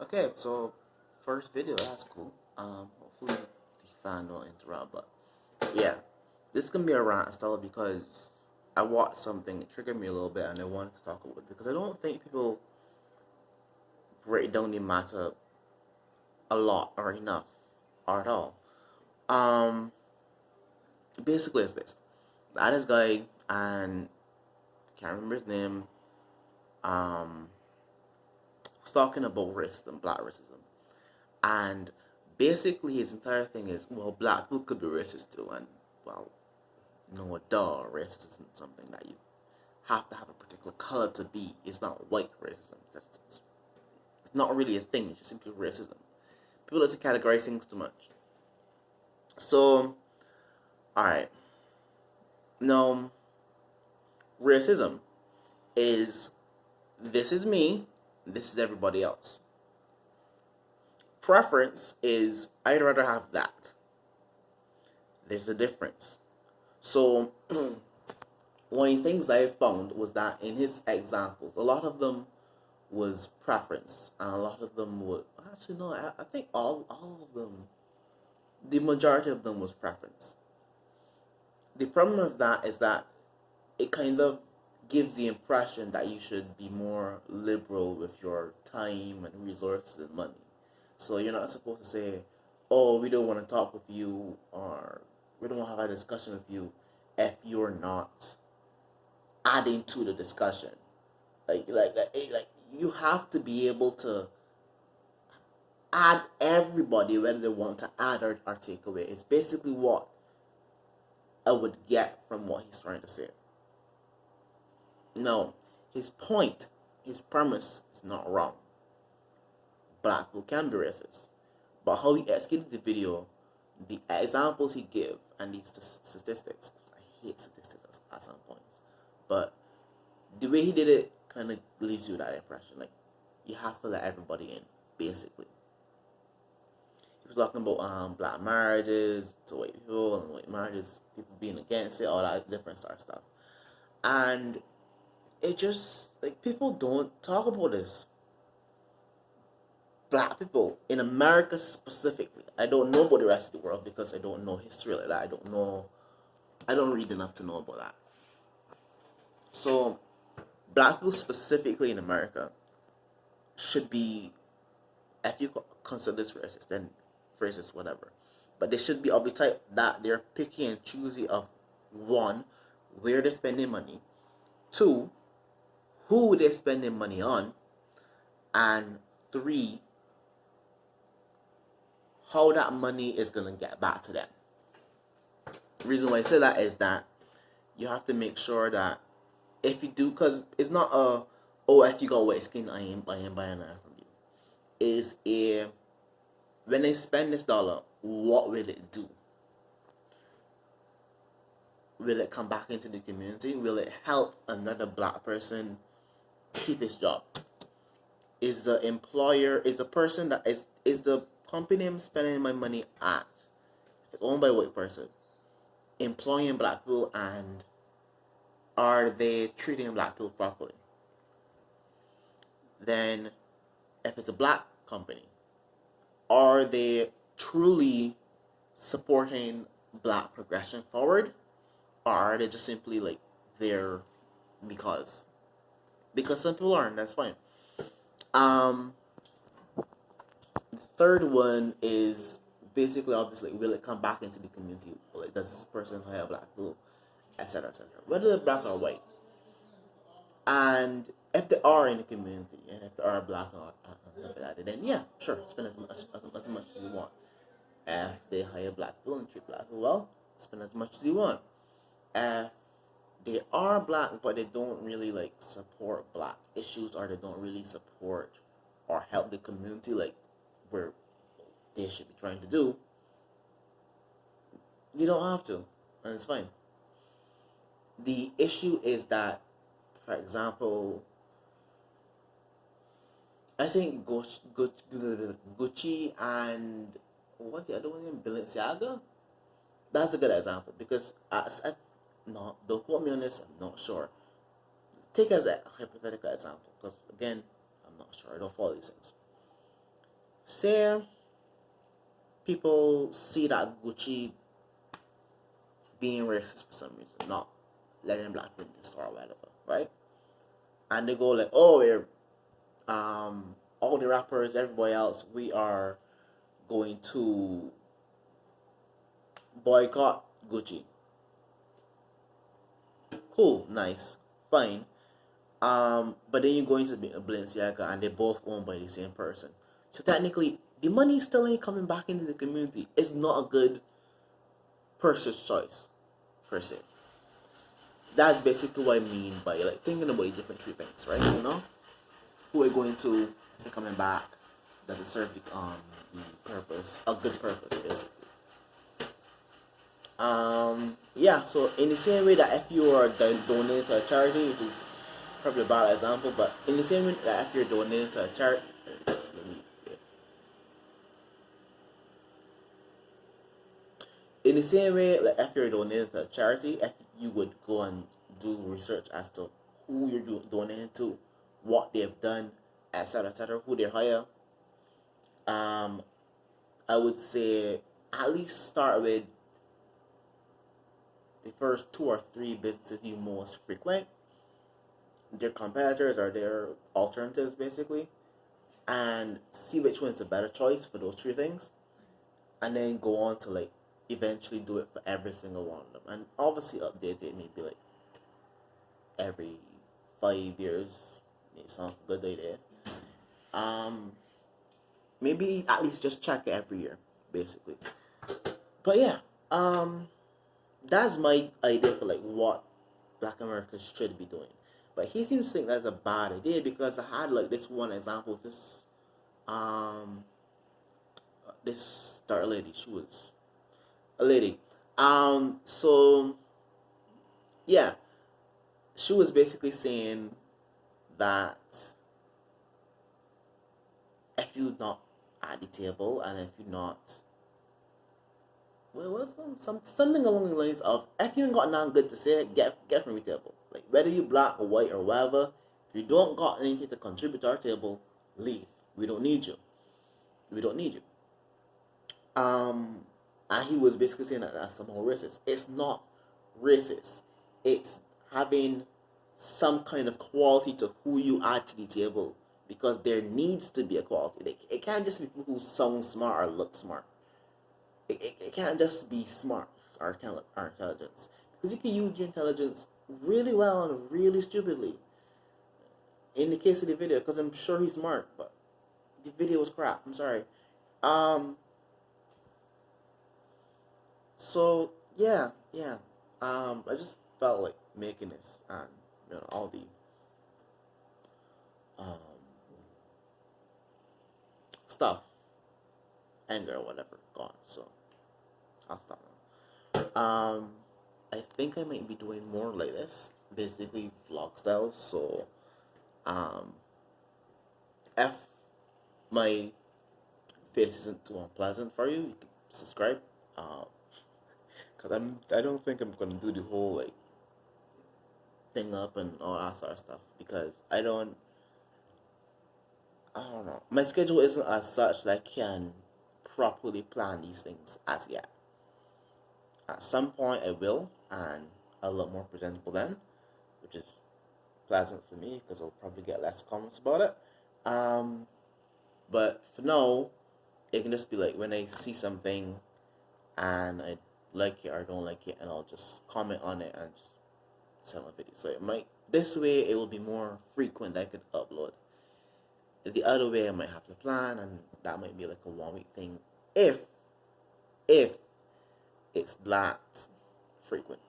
Okay, so first video, that's cool. Hopefully the fan don't interrupt, but yeah, this can be a rant style because I watched something, it triggered me a little bit, and I wanted to talk about it because I don't think people break down the matter a lot or enough or at all. Um, Basically, it's this: I had this guy, and can't remember his name. Um, was talking about racism, black racism, and basically his entire thing is, well, black people could be racist too, and well, no, duh, racism isn't something that you have to have a particular color to be. It's not white racism. It's not really a thing. It's just simply racism. People like to categorize things too much. So, all right, now racism is this is me, this is everybody else. Preference is I'd rather have that. There's a difference. So one of the things I found was that in his examples, a lot of them was preference, and a lot of them would actually no. I think all of them, the majority of them was preference. The problem with that is that it kind of gives the impression that you should be more liberal with your time and resources and money. So you're not supposed to say, "Oh, we don't want to talk with you," or "We don't want to have a discussion with you," if you're not adding to the discussion. Like you have to be able to add everybody whether they want to add or take away. It's basically what I would get from what he's trying to say. No, his point, his premise is not wrong. Black people can be racist. But how he executed the video, the examples he gave, and the statistics, I hate statistics at some points, but the way he did it kind of leaves you that impression. Like, you have to let everybody in, basically. He was talking about black marriages to white people and white marriages, people being against it, all that different sort of stuff. And it just, like, people don't talk about this. Black people in America specifically. I don't know about the rest of the world because I don't know history like that. I don't read enough to know about that. So black people specifically in America should be, if you consider this racist, then racist, whatever. But they should be of the type that they're picky and choosy of one, where they're spending money, two, who they're spending money on, and three, how that money is gonna get back to them. The reason why I say that is that you have to make sure that if you do, because it's not a, oh, if you got white skin, I ain't buying that from you. Is a, when they spend this dollar, what will it do? Will it come back into the community? Will it help another black person keep his job? Is the employer, is the person that is the company I'm spending my money at, if it's owned by a white person, employing black people, and are they treating black people properly? Then, if it's a black company, are they truly supporting black progression forward, or are they just simply like there because? Because some people aren't. That's fine. Um, the third one is basically, obviously, will it come back into the community? Like, does this person hire black people, etc., etc. Whether they're black or white, and if they are in the community and if they are black and stuff like that, then yeah, sure, spend as much as you want. If they hire black people and treat black people well, spend as much as you want. If they are black but they don't really like support black issues, or they don't really support or help the community like where they should be trying to do, you don't have to, and it's fine. The issue is that, for example, I think Gucci and what the other one name, Balenciaga. That's a good example because no, don't quote me on this. I'm not sure. Take as a hypothetical example because again, I'm not sure. I don't follow these things. say people see that Gucci being racist for some reason, not letting black people in the store or whatever, right? And they go like, oh, we're all the rappers, everybody else, we are going to boycott Gucci. Cool, nice, fine. But then you go into Balenciaga and they're both owned by the same person. So technically, the money still ain't coming back into the community. It's not a good purchase choice, per se. That's basically what I mean by like thinking about the different three things, right? You know, who are going to be coming back? Does it serve the purpose, a good purpose, basically? Yeah. So in the same way that if you are donating to a charity, which is probably a bad example, but in the same way that if you're donating to a charity, in the same way, like if you're donating to a charity, if you would go and do research as to who you're donating to, what they've done, etc., who they hire, I would say at least start with the first 2 or 3 businesses you most frequent, their competitors or their alternatives, basically, and see which one's the better choice for those 3 things, and then go on to like eventually do it for every single one of them, and obviously update it maybe like every 5 years. It's not a good idea. Maybe at least just check it every year, basically. But yeah, that's my idea for like what Black Americans should be doing. But he seems to think that's a bad idea because I had like this one example of this star lady. She was a lady. So yeah, she was basically saying that if you're not at the table and if you're not, well, what's something along the lines of if you ain't got nothing good to say, get from the table. Like whether you black or white or whatever, if you don't got anything to contribute to our table, leave. We don't need you. We don't need you. And he was basically saying that that's somehow racist. It's not racist. It's having some kind of quality to who you add to the table, because there needs to be a quality. It can't just be people who sound smart or look smart. It can't just be smart or intelligence, because you can use your intelligence really well and really stupidly. In the case of the video, because I'm sure he's smart, but the video was crap. I'm sorry. So yeah. I just felt like making this, and all the stuff, anger or whatever, gone. So I'll stop now. I think I might be doing more like this, basically vlog style. So if my face isn't too unpleasant for you, you can subscribe. Cause I don't think I'm gonna do the whole like thing up and all that sort of stuff, because I don't know. My schedule isn't as such that I can properly plan these things as yet. At some point I will, and I'll look more presentable then, which is pleasant for me because I'll probably get less comments about it. But for now, it can just be like when I see something and I like it or don't like it, and I'll just comment on it and just send a video. So this way it will be more frequent that I could upload. The other way I might have to plan, and that might be like a 1 week thing if it's that frequent.